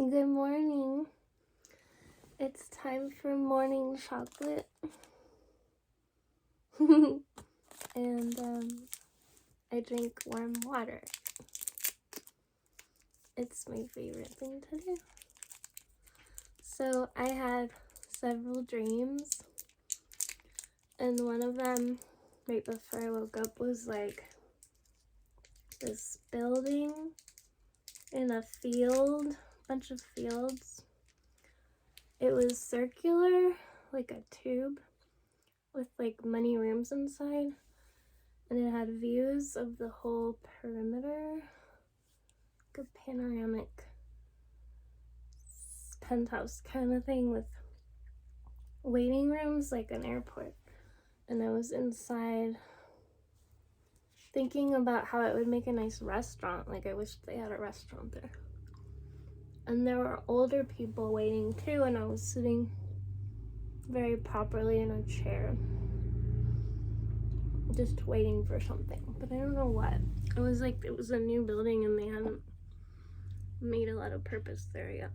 Good morning. It's time for morning chocolate. And I drink warm water. It's my favorite thing to do. So I had several dreams, and one of them right before I woke up was like this building in a field, bunch of fields. It was circular, like a tube with like many rooms inside, and it had views of the whole perimeter, like a panoramic penthouse kind of thing with waiting rooms like an airport. And I was inside thinking about how it would make a nice restaurant. Like I wish they had a restaurant there. And there were older people waiting too, and I was sitting very properly in a chair just waiting for something, but I don't know what. It was like it was a new building and they hadn't made a lot of purpose there yet.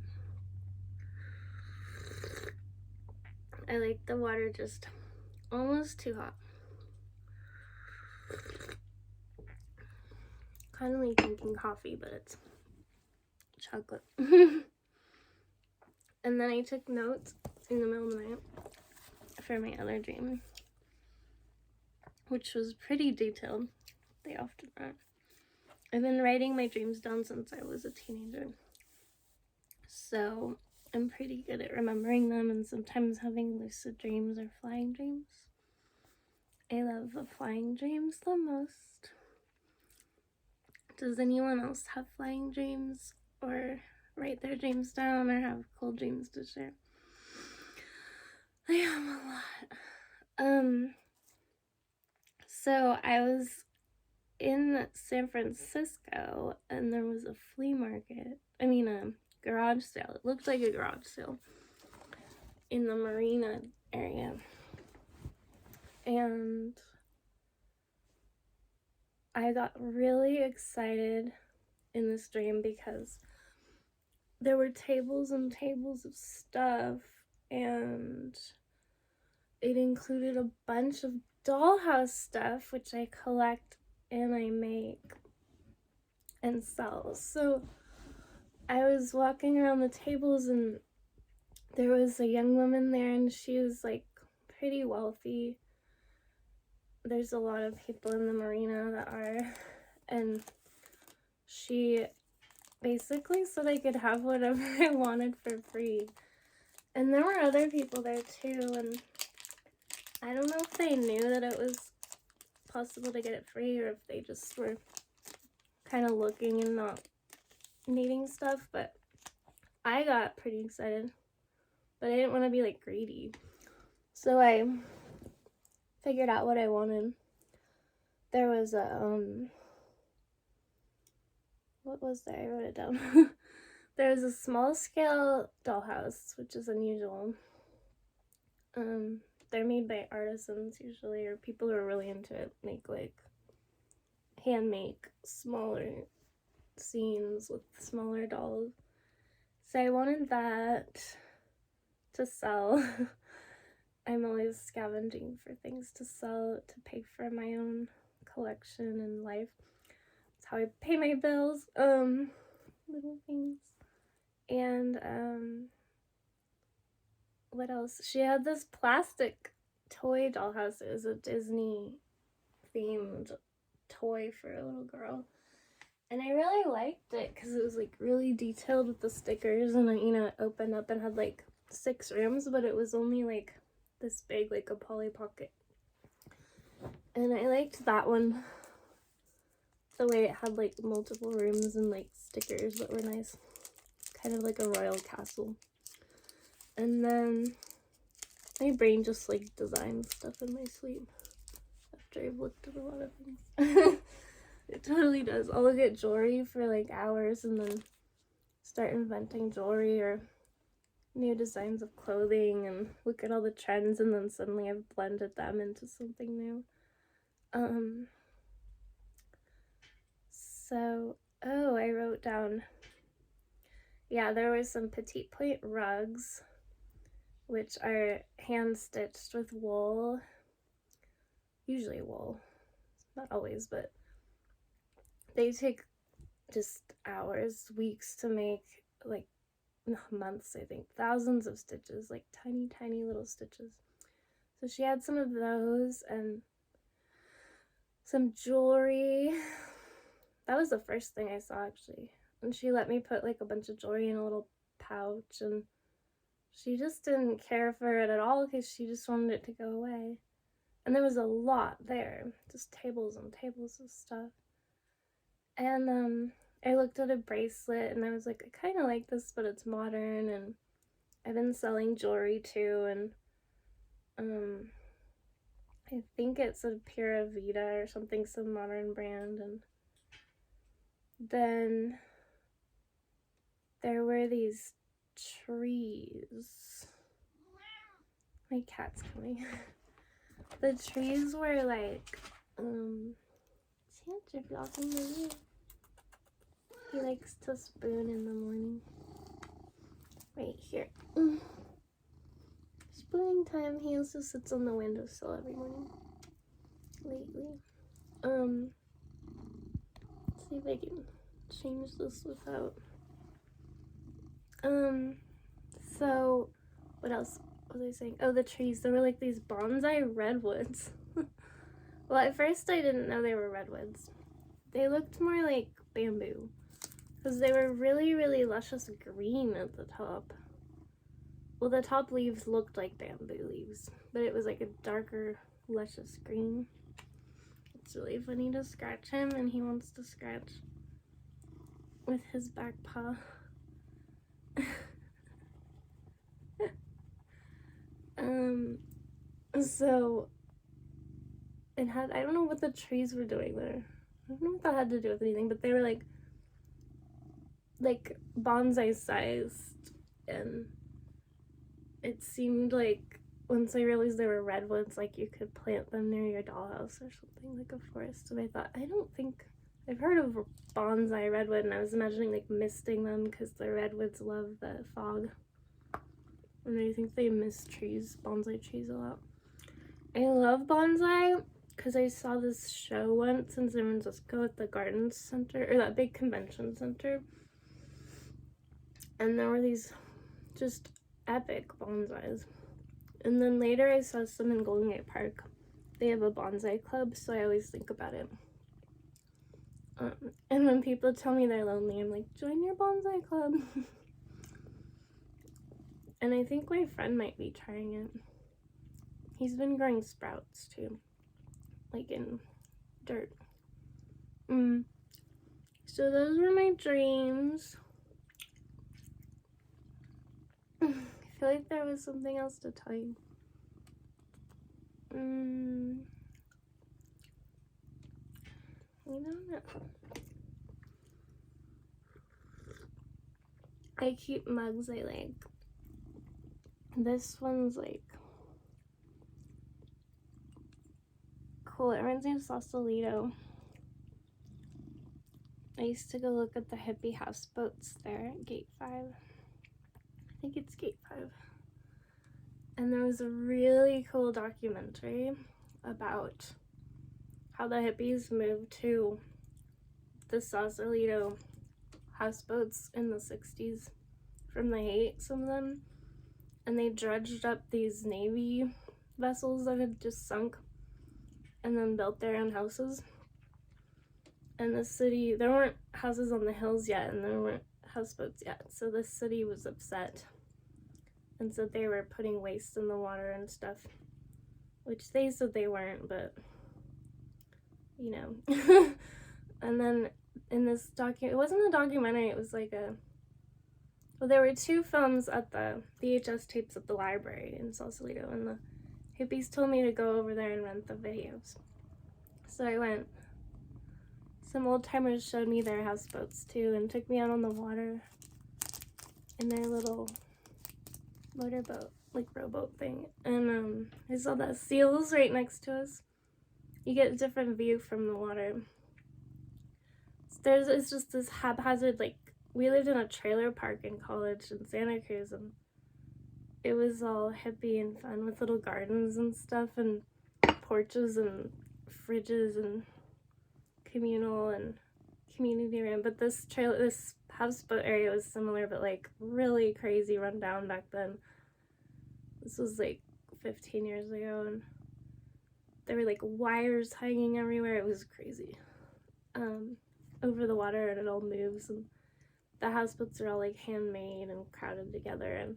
I like the water just almost too hot. Kind of like drinking coffee, but it's chocolate. And then I took notes in the middle of the night for my other dream, which was pretty detailed. They often are. I've been writing my dreams down since I was a teenager, so I'm pretty good at remembering them and sometimes having lucid dreams or flying dreams. I love the flying dreams the most. Does anyone else have flying dreams or write their dreams down or have cool dreams to share? I have a lot. So I was in San Francisco and there was a flea market. A garage sale. It looked like a garage sale in the marina area. And I got really excited in this dream because there were tables and tables of stuff, and it included a bunch of dollhouse stuff, which I collect and I make and sell. So I was walking around the tables and there was a young woman there, and she was like pretty wealthy. There's a lot of people in the marina that are, and she basically said I could have whatever I wanted for free. And there were other people there too, and I don't know if they knew that it was possible to get it free or if they just were kind of looking and not needing stuff, but I got pretty excited. But I didn't want to be like greedy. So I figured out what I wanted. There was a, what was there? I wrote it down. There was a small scale dollhouse, which is unusual. They're made by artisans usually, or people who are really into it make like hand make smaller scenes with smaller dolls. So I wanted that to sell. I'm always scavenging for things to sell to pay for my own collection and life. That's how I pay my bills. Little things. And what else? She had this plastic toy dollhouse. It was a Disney themed toy for a little girl. And I really liked it because it was like really detailed with the stickers, and it opened up and had like 6 rooms, but it was only like this big, like a Polly Pocket. And I liked that one, the way it had like multiple rooms and like stickers that were nice, kind of like a royal castle. And then my brain just like designs stuff in my sleep after I've looked at a lot of things. It totally does. I'll look at jewelry for like hours and then start inventing jewelry or new designs of clothing and look at all the trends, and then suddenly I've blended them into something new. I wrote down, Yeah, there were some petite point rugs, which are hand stitched with wool, usually wool, not always, but they take just hours, weeks to make, like months, I think, thousands of stitches, like tiny, tiny little stitches. So she had some of those and some jewelry. That was the first thing I saw, actually. And she let me put like a bunch of jewelry in a little pouch, and she just didn't care for it at all because she just wanted it to go away. And there was a lot there, just tables and tables of stuff. And I looked at a bracelet and I was like, I kind of like this, but it's modern, and I've been selling jewelry too, and I think it's a Pura Vida or something, some modern brand. And then there were these trees. My cat's coming. The trees were like, Santa Claus in the room. He likes to spoon in the morning. Right here. Spooning time. He also sits on the windowsill every morning. Lately. Let's see if I can change this without. So, what else was I saying? Oh, the trees. There were like these bonsai redwoods. Well, at first I didn't know they were redwoods. They looked more like bamboo, because they were really, really luscious green at the top. Well, the top leaves looked like bamboo leaves, but it was like a darker, luscious green. It's really funny to scratch him, and he wants to scratch with his back paw. So it had, I don't know what the trees were doing there. I don't know what that had to do with anything, but they were like bonsai sized, and it seemed like once I realized they were redwoods, like you could plant them near your dollhouse or something, like a forest. And I thought, I don't think I've heard of bonsai redwood, and I was imagining like misting them because the redwoods love the fog, and I think they mist trees, bonsai trees, a lot. I love bonsai because I saw this show once in San Francisco at the Garden Center, or that big convention center, and there were these just epic bonsais. And then later I saw some in Golden Gate Park. They have a bonsai club, so I always think about it. And when people tell me they're lonely, I'm like, join your bonsai club. And I think my friend might be trying it. He's been growing sprouts too, like in dirt. So those were my dreams. I feel like there was something else to tell you. I don't know. I keep mugs I like. This one's like cool. It reminds me of Sausalito. I used to go look at the hippie houseboats there at Gate 5. I think it's Gate 5. And there was a really cool documentary about how the hippies moved to the Sausalito houseboats in the 60s from the Haight, some of them. And they dredged up these Navy vessels that had just sunk and then built their own houses. And the city, there weren't houses on the hills yet, and there weren't houseboats yet, so the city was upset and said they were putting waste in the water and stuff, which they said they weren't, but you know. And then in this it wasn't a documentary, it was like well, there were 2 films at the VHS tapes at the library in Sausalito, and the hippies told me to go over there and rent the videos. So I went. Some old timers showed me their houseboats too, and took me out on the water in their little motorboat, like rowboat thing. And I saw the seals right next to us. You get a different view from the water. It's just this haphazard like we lived in a trailer park in college in Santa Cruz, and it was all hippie and fun with little gardens and stuff and porches and fridges and communal and community room. But this houseboat area was similar, but like really crazy run down back then. This was like 15 years ago, and there were like wires hanging everywhere. It was crazy. Over the water, and it all moves, and the houseboats are all like handmade and crowded together. And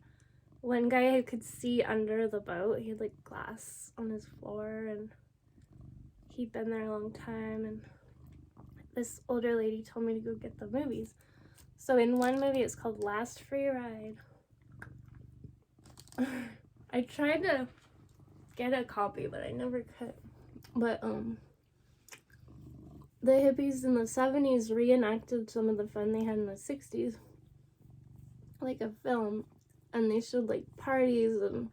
one guy who could see under the boat, he had like glass on his floor, and he'd been there a long time. And this older lady told me to go get the movies. So in one movie, it's called Last Free Ride. I tried to get a copy, but I never could. But the hippies in the 70s reenacted some of the fun they had in the 60s, like a film, and they showed like parties, and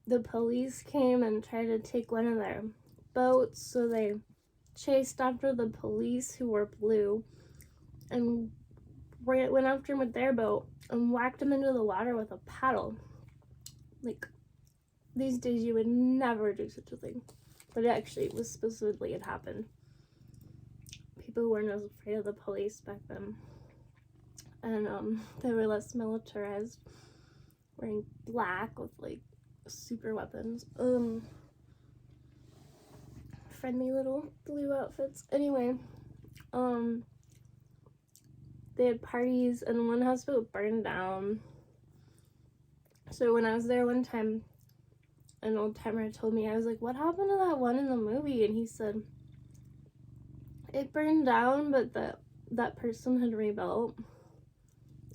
the police came and tried to take one of their boats, so they chased after the police, who were blue, and went after them with their boat and whacked them into the water with a paddle. Like, these days you would never do such a thing, but it actually was supposedly had happened. People weren't as afraid of the police back then, and they were less militarized, wearing black with like super weapons, friendly little blue outfits. Anyway, they had parties, and one houseboat burned down. So when I was there one time, an old timer told me, I was like, what happened to that one in the movie? And he said, it burned down, but that person had rebuilt.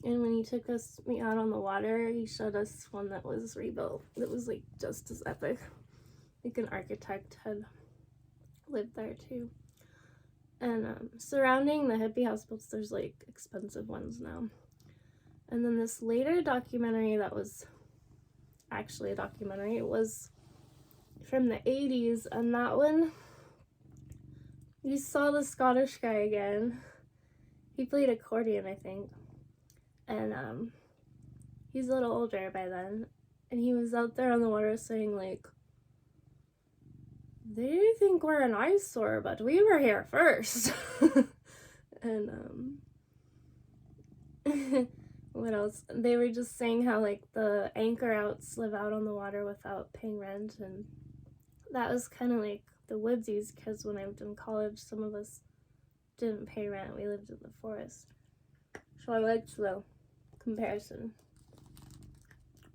And when he took me out on the water, he showed us one that was rebuilt. That was like just as epic. Like an architect had lived there too. And surrounding the hippie houseboats, there's like expensive ones now. And then this later documentary that was actually a documentary, it was from the 80s, and that one, you saw the Scottish guy again. He played accordion, I think. And he's a little older by then. And he was out there on the water saying, like, they think we're an eyesore, but we were here first. And what else? They were just saying how, like, the anchor outs live out on the water without paying rent. And that was kind of like the woodsies, because when I lived in college, some of us didn't pay rent. We lived in the forest. So I liked the comparison.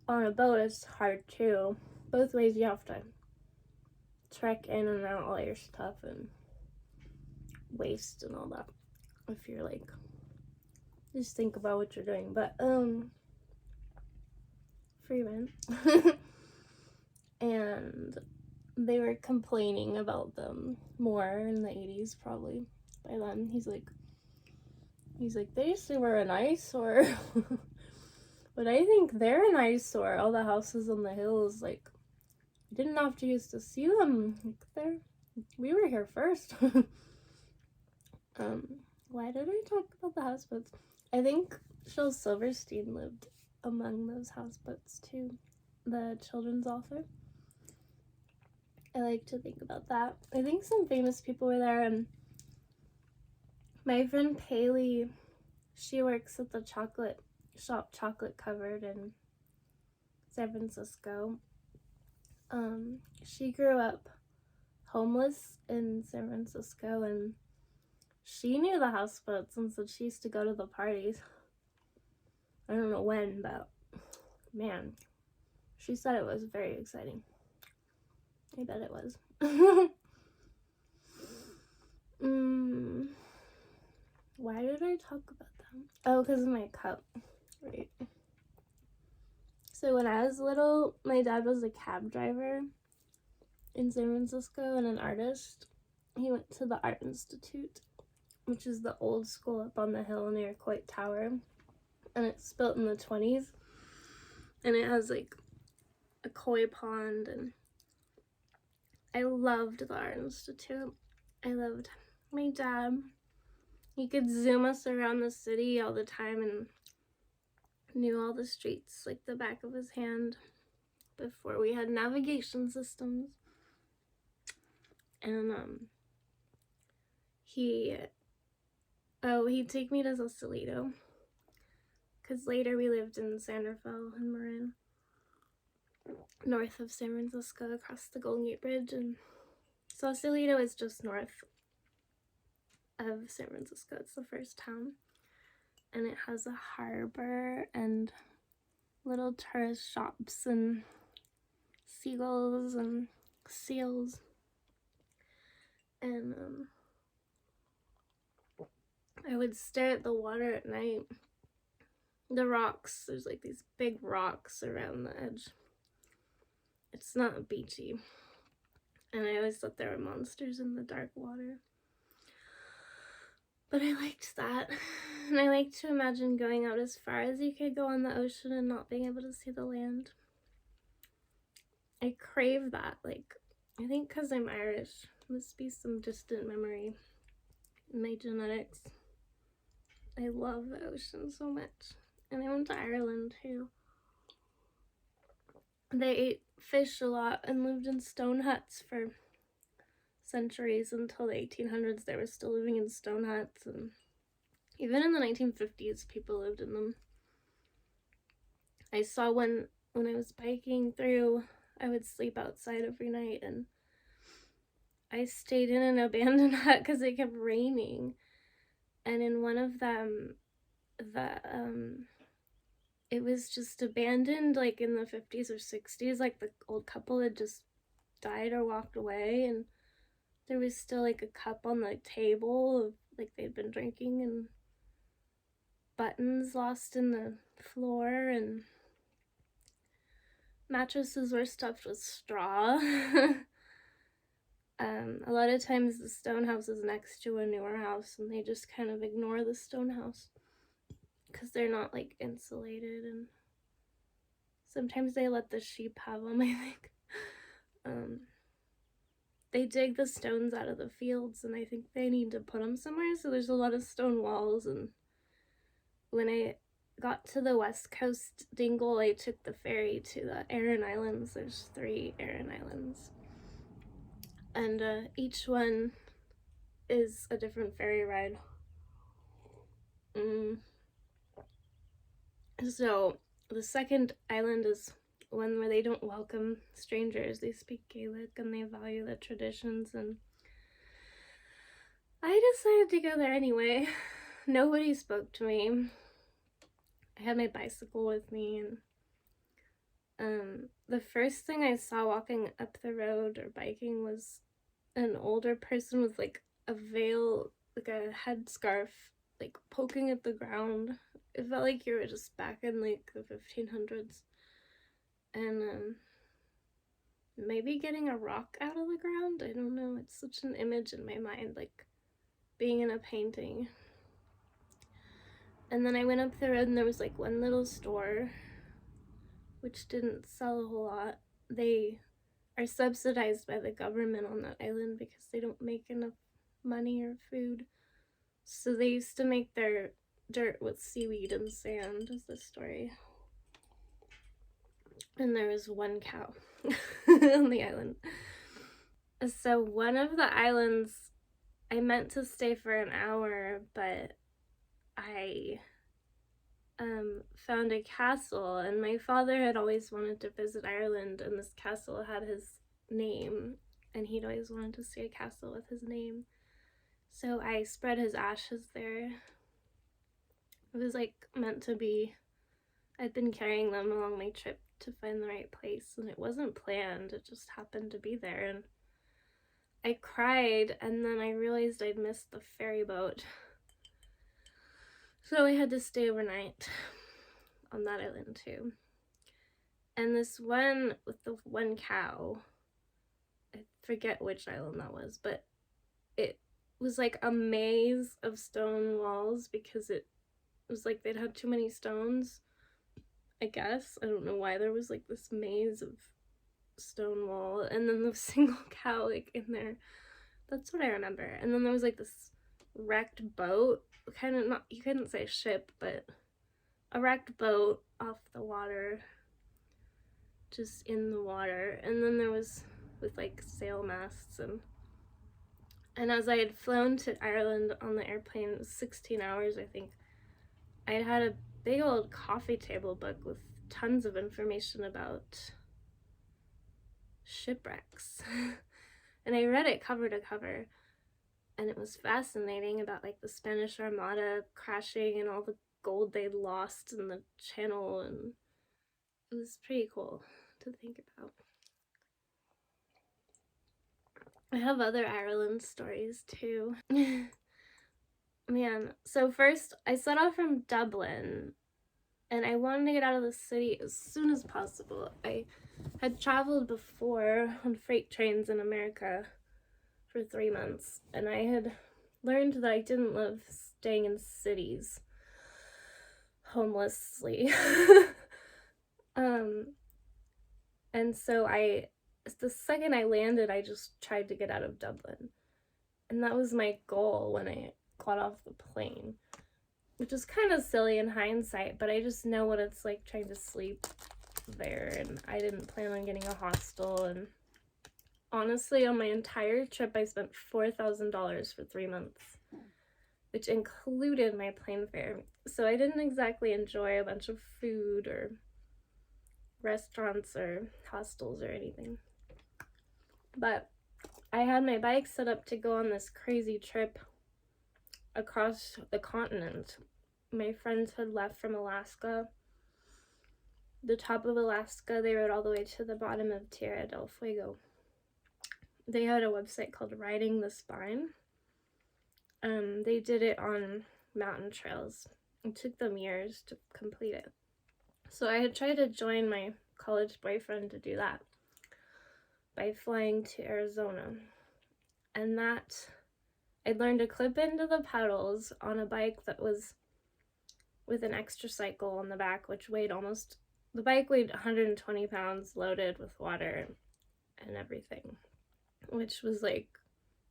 On a boat, it's hard too. Both ways, you have to trek in and out all your stuff and waste and all that. If you're like, just think about what you're doing. But free rent. And they were complaining about them more in the 80s, probably. By then, he's like, they used to wear an eyesore. But I think they're an eyesore. All the houses on the hills, like, you didn't have to used to see them. Like, we were here first. Why did I talk about the houseboats? I think Shel Silverstein lived among those houseboats too, the children's author. I like to think about that. I think some famous people were there, and my friend Paley, she works at the chocolate shop, Chocolate Covered, in San Francisco. She grew up homeless in San Francisco, and she knew the houseboats, and so she used to go to the parties. I don't know when, but man, she said it was very exciting. I bet it was. Why did I talk about them? Oh, because of my cup. Right. So when I was little, my dad was a cab driver in San Francisco and an artist. He went to the Art Institute, which is the old school up on the hill near Coit Tower. And it's built in the 20s. And it has like a koi pond, and I loved the Art Institute. I loved my dad. He could zoom us around the city all the time and knew all the streets like the back of his hand before we had navigation systems. And he'd take me to Sausalito, because later we lived in San Rafael and Marin, north of San Francisco, across the Golden Gate Bridge. And Sausalito is just north of San Francisco. It's the first town, and it has a harbor and little tourist shops and seagulls and seals. And I would stare at the water at night. The rocks, there's like these big rocks around the edge. It's not beachy. And I always thought there were monsters in the dark water. But I liked that. And I like to imagine going out as far as you could go on the ocean and not being able to see the land. I crave that. Like, I think because I'm Irish, must be some distant memory in my genetics. I love the ocean so much. And I went to Ireland too. They ate fish a lot and lived in stone huts for centuries. Until the 1800s. They were still living in stone huts, and even in the 1950s people lived in them. I saw one when I was biking through. I would sleep outside every night, and I stayed in an abandoned hut because it kept raining. And in one of them, it was just abandoned, like in the 50s or 60s. Like the old couple had just died or walked away, and there was still like a cup on the table of like they'd been drinking, and buttons lost in the floor, and mattresses were stuffed with straw. A lot of times the stone house is next to a newer house, and they just kind of ignore the stone house because they're not like insulated, and sometimes they let the sheep have them, I think. They dig the stones out of the fields, and I think they need to put them somewhere, so there's a lot of stone walls. And when I got to the West Coast Dingle, I took the ferry to the Aran Islands. There's 3 Aran Islands, and each one is a different ferry ride. So the second island is one where they don't welcome strangers. They speak Gaelic and they value the traditions, and I decided to go there anyway. Nobody spoke to me. I had my bicycle with me, and the first thing I saw walking up the road or biking was an older person with like a veil, like a headscarf, like poking at the ground. It felt like you were just back in like the 1500s. And maybe getting a rock out of the ground. I don't know. It's such an image in my mind, like being in a painting. And then I went up the road, and there was like one little store which didn't sell a whole lot. They are subsidized by the government on that island because they don't make enough money or food. So they used to make their dirt with seaweed and sand, is the story. And there was one cow on the island. So one of the islands, I meant to stay for an hour, but I found a castle, and my father had always wanted to visit Ireland, and this castle had his name, and he'd always wanted to see a castle with his name. So I spread his ashes there. It was like meant to be. I'd been carrying them along my trip to find the right place, and it wasn't planned. It just happened to be there, and I cried, and then I realized I'd missed the ferry boat. So I had to stay overnight on that island too. And this one with the one cow, I forget which island that was, but it was like a maze of stone walls because it was like they'd had too many stones, I guess. I don't know why there was like this maze of stone wall, and then the single cow like in there. That's what I remember. And then there was like this wrecked boat, kind of, not, you couldn't say ship, but a wrecked boat off the water, just in the water. And then there was with like sail masts, and as I had flown to Ireland on the airplane, it was 16 hours, I think, I had had a big old coffee table book with tons of information about shipwrecks. And I read it cover to cover, and it was fascinating about like the Spanish Armada crashing and all the gold they'd lost in the channel, and it was pretty cool to think about. I have other Ireland stories too. Man, so first I set off from Dublin, and I wanted to get out of the city as soon as possible. I had traveled before on freight trains in America for 3 months, and I had learned that I didn't love staying in cities homelessly. And so the second I landed, I just tried to get out of Dublin. And that was my goal when I got off the plane, which is kind of silly in hindsight, but I just know what it's like trying to sleep there, and I didn't plan on getting a hostel. And honestly, on my entire trip, I spent $4,000 for 3 months, which included my plane fare. So I didn't exactly enjoy a bunch of food or restaurants or hostels or anything. But I had my bike set up to go on this crazy trip across the continent. My friends had left from Alaska, the top of Alaska. They rode all the way to the bottom of Tierra del Fuego. They had a website called Riding the Spine. They did it on mountain trails. It took them years to complete it. So I had tried to join my college boyfriend to do that by flying to Arizona. And that, I'd learned to clip into the pedals on a bike that was with an extra cycle on the back, which weighed the bike weighed 120 pounds loaded with water and everything, which was like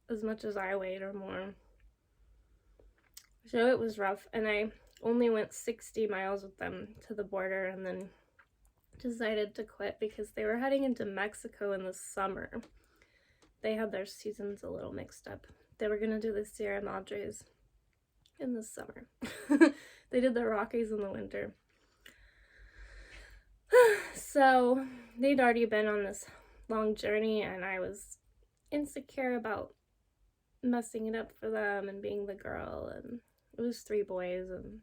as much as I weighed or more. So it was rough, and I only went 60 miles with them to the border and then decided to quit because they were heading into Mexico in the summer. They had their seasons a little mixed up. They were going to do the Sierra Madres in the summer. They did the Rockies in the winter. So they'd already been on this long journey, and I was insecure about messing it up for them and being the girl, and it was 3 boys, and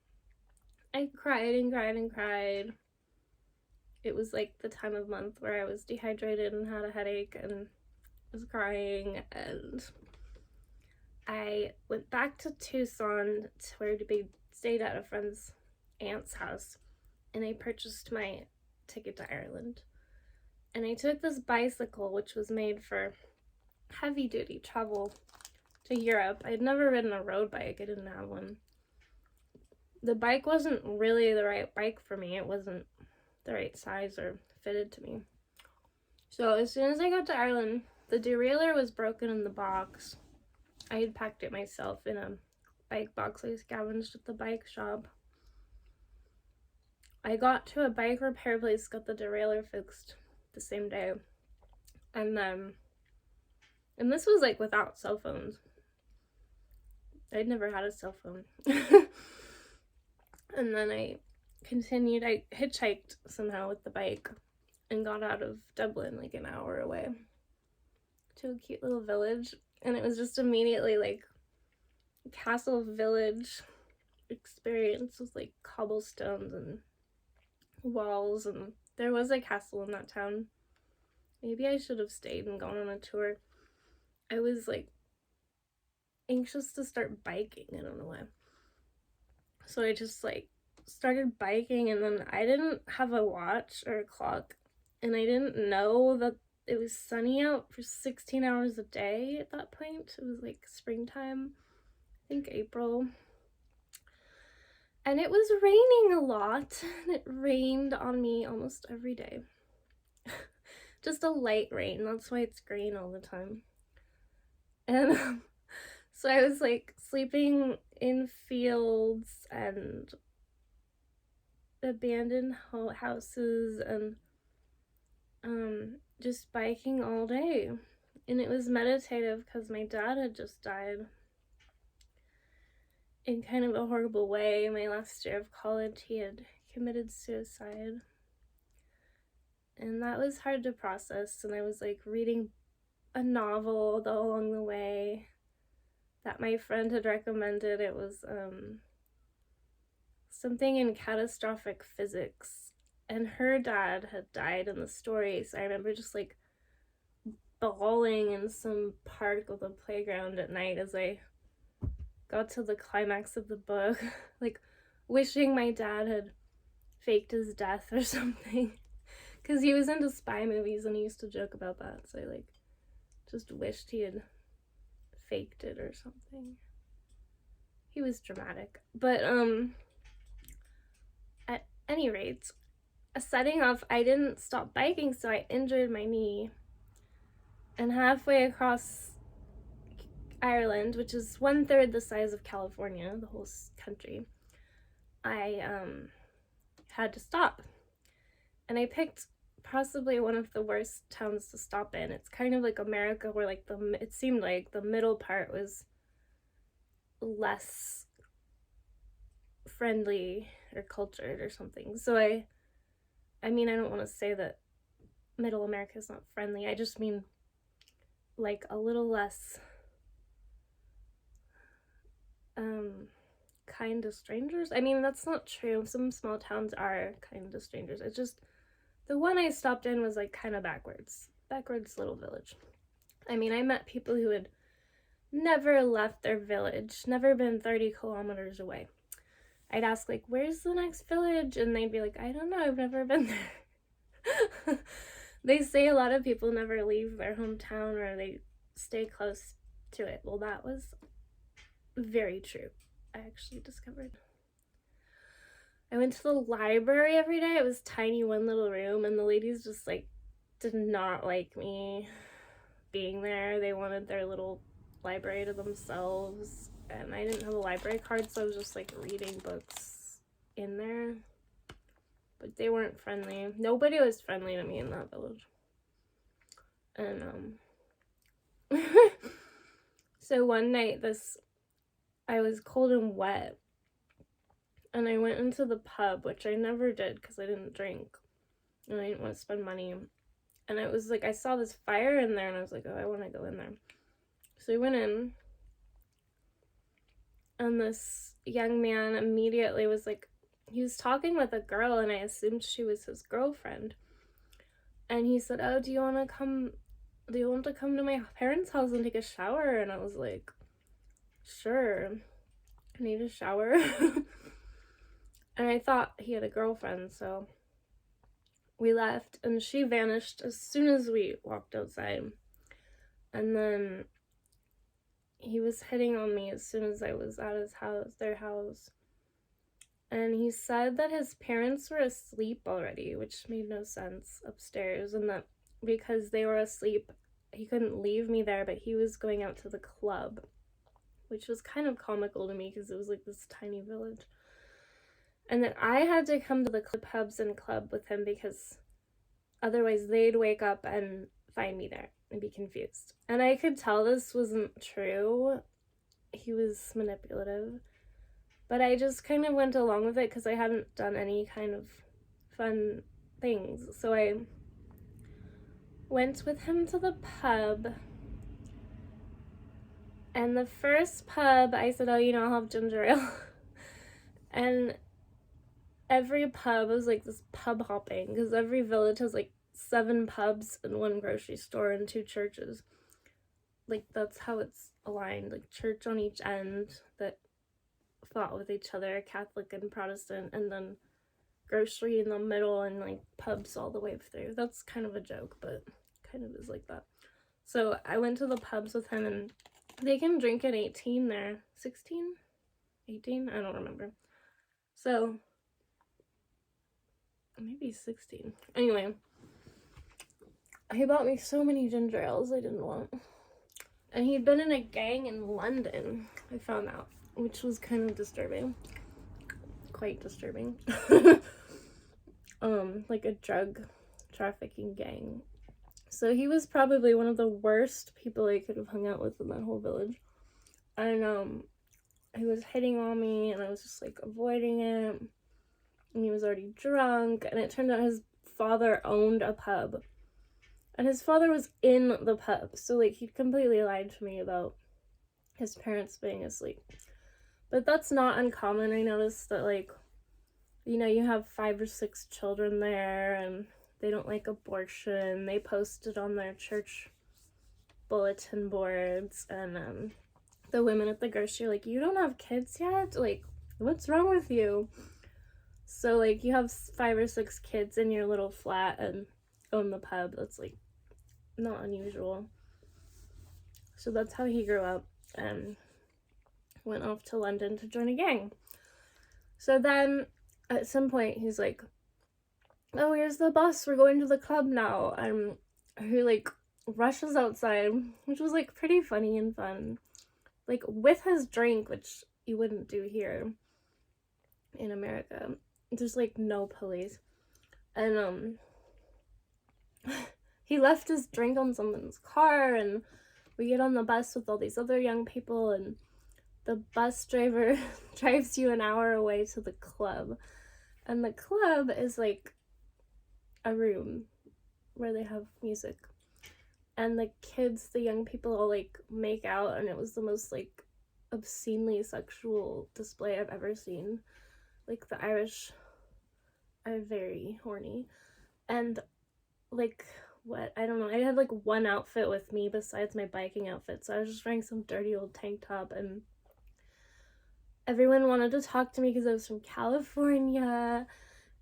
I cried and cried and cried. It was like the time of month where I was dehydrated and had a headache and was crying, and I went back to Tucson to where we stayed at a friend's aunt's house, and I purchased my ticket to Ireland. And I took this bicycle, which was made for heavy duty travel to Europe. I'd never ridden a road bike. I didn't have one. The bike wasn't really the right bike for me. It wasn't the right size or fitted to me. So as soon as I got to Ireland, the derailleur was broken in the box. I had packed it myself in a bike box I scavenged at the bike shop. I got to a bike repair place, got the derailleur fixed the same day. And this was like without cell phones. I'd never had a cell phone. And then I hitchhiked somehow with the bike and got out of Dublin like an hour away to a cute little village. And it was just immediately like a castle village experience with like cobblestones and walls, and there was a castle in that town. Maybe I should have stayed and gone on a tour. I was like anxious to start biking. I don't know why. So I just like started biking, and then I didn't have a watch or a clock, and I didn't know that it was sunny out for 16 hours a day at that point. It was like springtime, I think April. And it was raining a lot, and it rained on me almost every day. Just a light rain, that's why it's green all the time. And So I was like sleeping in fields and abandoned houses and just biking all day. And it was meditative because my dad had just died in kind of a horrible way. My last year of college, he had committed suicide. And that was hard to process. And I was like reading a novel along the way that my friend had recommended. It was something in catastrophic physics. And her dad had died in the story. So I remember just like bawling in some park of the playground at night as I got to the climax of the book, like wishing my dad had faked his death or something, because he was into spy movies and he used to joke about that. So I like just wished he had faked it or something. He was dramatic. But at any rate, setting off, I didn't stop biking, so I injured my knee. And halfway across Ireland, which is 1/3 the size of California, the whole country, I had to stop. And I picked possibly one of the worst towns to stop in. It's kind of like America, where like it seemed like the middle part was less friendly or cultured or something. So I mean, I don't want to say that middle America is not friendly. I just mean like a little less kind to strangers. I mean, that's not true. Some small towns are kind to strangers. It's just the one I stopped in was like kind of backwards little village. I mean, I met people who had never left their village, never been 30 kilometers away. I'd ask like, where's the next village? And they'd be like, I don't know, I've never been there. They say a lot of people never leave their hometown or they stay close to it. Well, that was very true. I actually discovered. I went to the library every day. It was tiny, one little room, and the ladies just like did not like me being there. They wanted their little library to themselves, and I didn't have a library card, so I was just like reading books in there. But they weren't friendly. Nobody was friendly to me in that village. And so one night I was cold and wet, and I went into the pub, which I never did because I didn't drink and I didn't want to spend money. And it was like I saw this fire in there and I was like, oh, I want to go in there. So we went in, and this young man immediately was like, he was talking with a girl and I assumed she was his girlfriend. And he said, oh, do you want to come to my parents' house and take a shower? And I was like, sure, I need a shower. And I thought he had a girlfriend, so we left, and she vanished as soon as we walked outside. And then he was hitting on me as soon as I was at their house. And he said that his parents were asleep already, which made no sense, upstairs, and that because they were asleep, he couldn't leave me there, but he was going out to the club, which was kind of comical to me because it was like this tiny village. And that I had to come to the pubs and club with him because otherwise they'd wake up and find me there and be confused. And I could tell this wasn't true. He was manipulative. But I just kind of went along with it because I hadn't done any kind of fun things. So I went with him to the pub. And the first pub, I said, oh, I'll have ginger ale. And every pub was like this pub hopping because every village has like 7 pubs and 1 grocery store and 2 churches. Like that's how it's aligned, like church on each end that fought with each other, Catholic and Protestant, and then grocery in the middle and like pubs all the way through. That's kind of a joke, but kind of is like that. So I went to the pubs with him, and they can drink at 18 there. 16? 18? I don't remember. So maybe 16. Anyway, he bought me so many ginger ales I didn't want. And he'd been in a gang in London, I found out, which was kind of disturbing. Quite disturbing. Like a drug trafficking gang. So he was probably one of the worst people I could have hung out with in that whole village. And he was hitting on me, and I was just like avoiding it. And he was already drunk, and it turned out his father owned a pub. And his father was in the pub, so like he completely lied to me about his parents being asleep. But that's not uncommon. I noticed that, like, you know, you have 5 or 6 children there, and they don't like abortion. They posted on their church bulletin boards, and the women at the grocery are like, you don't have kids yet? Like, what's wrong with you? So, like, you have 5 or 6 kids in your little flat and own the pub. That's, like, not unusual. So that's how he grew up and went off to London to join a gang. So then, at some point, he's like, oh, here's the bus. We're going to the club now. And he, like, rushes outside, which was, like, pretty funny and fun. Like, with his drink, which you wouldn't do here in America. There's, like, no police. And, he left his drink on someone's car, and we get on the bus with all these other young people, and the bus driver drives you an hour away to the club. And the club is, like, a room where they have music. And the kids, the young people, all, like, make out, and it was the most, like, obscenely sexual display I've ever seen. Like, the Irish are very horny. And, like, what? I don't know. I had, like, one outfit with me besides my biking outfit, so I was just wearing some dirty old tank top, and everyone wanted to talk to me because I was from California,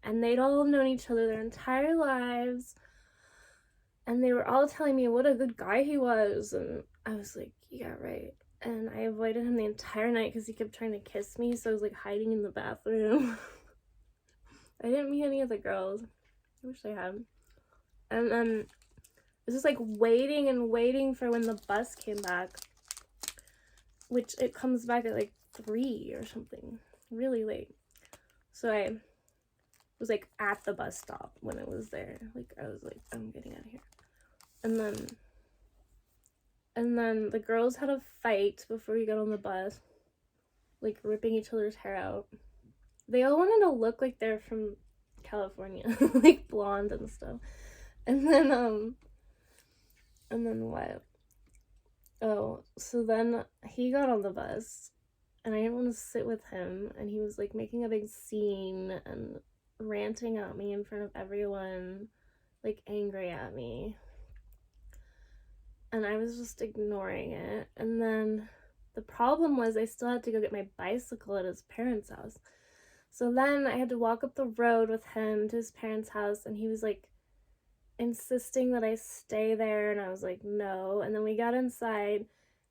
and they'd all known each other their entire lives, and they were all telling me what a good guy he was, and I was like, yeah, right. And I avoided him the entire night because he kept trying to kiss me, so I was, like, hiding in the bathroom. I didn't meet any of the girls. I wish I had. And then I was just, like, waiting and waiting for when the bus came back, which it comes back at, like, 3 or something. Really late. So I was, like, at the bus stop when it was there. Like, I was like, I'm getting out of here. And then the girls had a fight before we got on the bus, like, ripping each other's hair out. They all wanted to look like they're from California, like, blonde and stuff. And then what? Oh, so then he got on the bus, and I didn't want to sit with him, and he was, like, making a big scene and ranting at me in front of everyone, like, angry at me. And I was just ignoring it. And then the problem was I still had to go get my bicycle at his parents' house. So then I had to walk up the road with him to his parents' house, and he was, like, insisting that I stay there, and I was like, no. And then we got inside,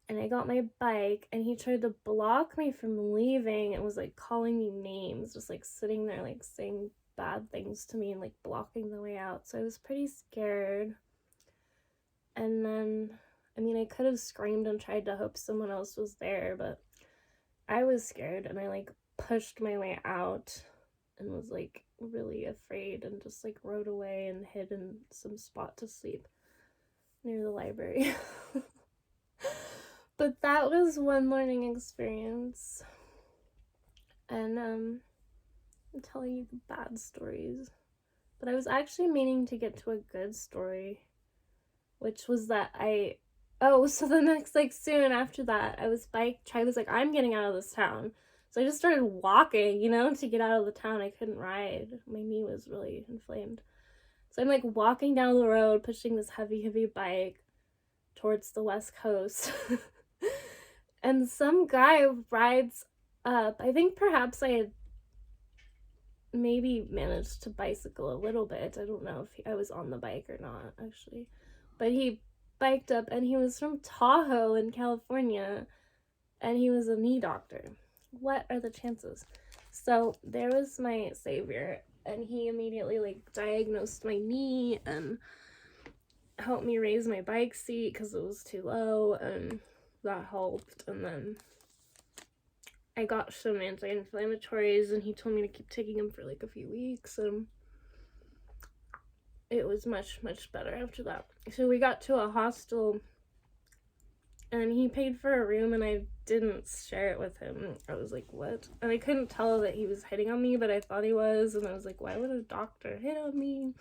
and I got my bike, and he tried to block me from leaving and was, like, calling me names, just, like, sitting there, like, saying bad things to me and, like, blocking the way out. So I was pretty scared. And then, I mean, I could have screamed and tried to hope someone else was there, but I was scared, and I, like, pushed my way out and was, like, really afraid, and just, like, rode away and hid in some spot to sleep near the library. But that was one learning experience. And I'm telling you the bad stories. But I was actually meaning to get to a good story, which was that so the next, like, soon after that, I was like, I'm getting out of this town. So I just started walking, you know, to get out of the town. I couldn't ride. My knee was really inflamed. So I'm, like, walking down the road, pushing this heavy bike towards the West Coast. And some guy rides up. I think perhaps I had maybe managed to bicycle a little bit. I don't know if I was on the bike or not, actually. But he biked up, and he was from Tahoe in California, and he was a knee doctor. What are the chances? So there was my savior, and he immediately, like, diagnosed my knee, and helped me raise my bike seat because it was too low, and that helped. And then I got some anti-inflammatories, and he told me to keep taking them for like a few weeks, and it was much better after that. So we got to a hostel, and he paid for a room, and I didn't share it with him. I was like, what? And I couldn't tell that he was hitting on me, but I thought he was, and I was like, why would a doctor hit on me?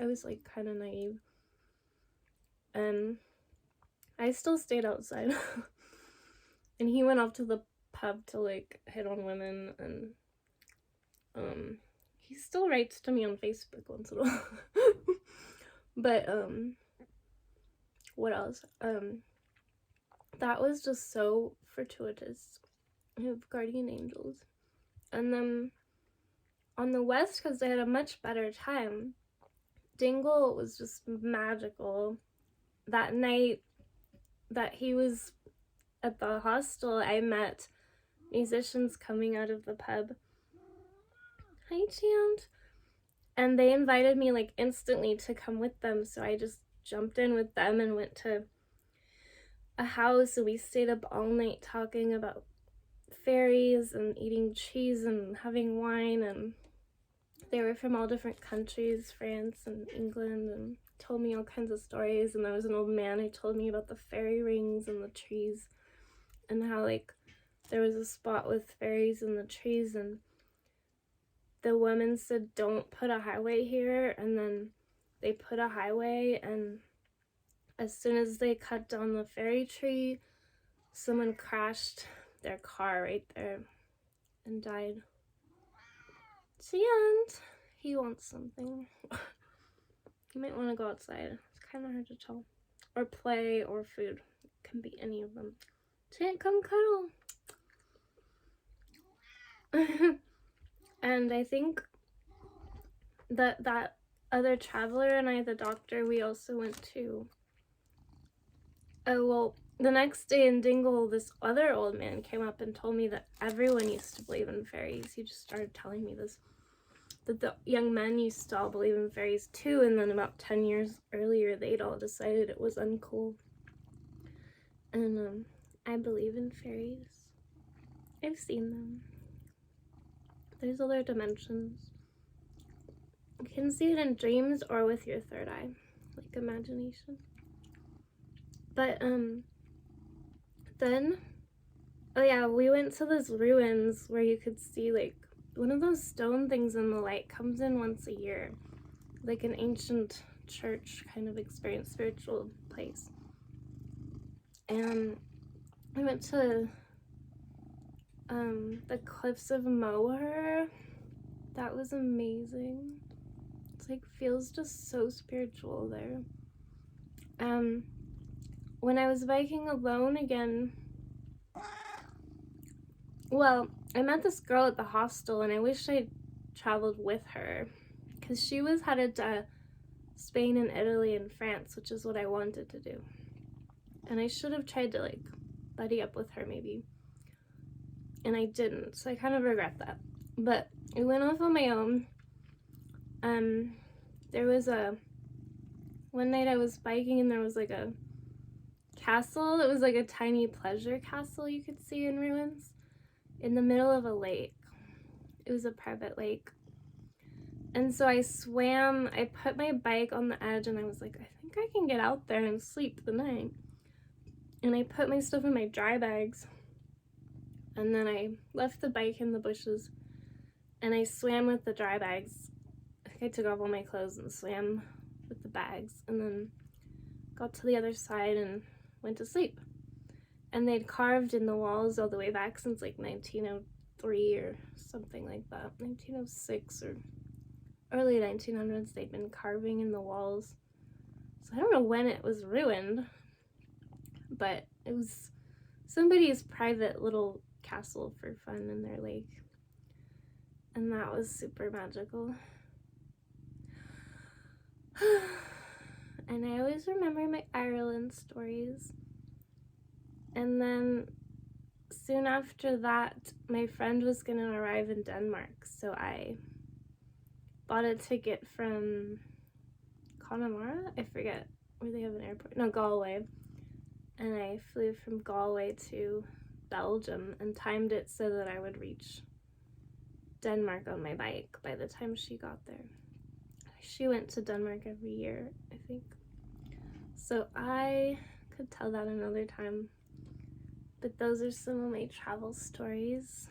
I was like kind of naive. And I still stayed outside. And he went off to the pub to like hit on women, and he still writes to me on Facebook once in a while. But what else? That was just so fortuitous. I have guardian angels. And then on the West Coast I had a much better time. Dingle was just magical. That night that he was at the hostel, I met musicians coming out of the pub. Hi, Chant. And they invited me like instantly to come with them, so I just jumped in with them and went to a house, and we stayed up all night talking about fairies and eating cheese and having wine. And they were from all different countries, France and England, and told me all kinds of stories. And there was an old man who told me about the fairy rings and the trees, and how like there was a spot with fairies in the trees, and the woman said, don't put a highway here. And then they put a highway, and as soon as they cut down the fairy tree, someone crashed their car right there and died. And he wants something. You might want to go outside. It's kind of hard to tell. Or play, or food. It can be any of them. Chant, come cuddle. And I think that other traveler and I, the doctor, we also went to... Oh, well, the next day in Dingle, this other old man came up and told me that everyone used to believe in fairies. He just started telling me this. That the young men used to all believe in fairies too, and then about 10 years earlier, they'd all decided it was uncool. And I believe in fairies. I've seen them. There's other dimensions. You can see it in dreams or with your third eye, like imagination. But then, oh yeah, we went to those ruins where you could see like one of those stone things, and the light comes in once a year, like an ancient church kind of experience, spiritual place. And I went to the cliffs of Moher. That was amazing. It's like feels just so spiritual there. When I was biking alone again, well, I met this girl at the hostel, and I wish I'd traveled with her, because she was headed to Spain and Italy and France, which is what I wanted to do. And I should have tried to like buddy up with her maybe, and I didn't, so I kind of regret that. But I went off on my own. There was one night I was biking, and there was like a castle. It was like a tiny pleasure castle you could see in ruins in the middle of a lake. It was a private lake. And so I swam, I put my bike on the edge, and I was like, I think I can get out there and sleep the night. And I put my stuff in my dry bags, and then I left the bike in the bushes, and I swam with the dry bags. I think I took off all my clothes and swam with the bags, and then got to the other side and went to sleep. And they'd carved in the walls all the way back since like 1903 or something like that, 1906 or early 1900s. They'd been carving in the walls. So I don't know when it was ruined, but it was somebody's private little castle for fun in their lake. And that was super magical. And I always remember my Ireland stories. And then soon after that, my friend was gonna arrive in Denmark, so I bought a ticket from Connemara? I forget where they have an airport. No, Galway. And I flew from Galway to Belgium and timed it so that I would reach Denmark on my bike by the time she got there. She went to Denmark every year, I think. So I could tell that another time. But those are some of my travel stories.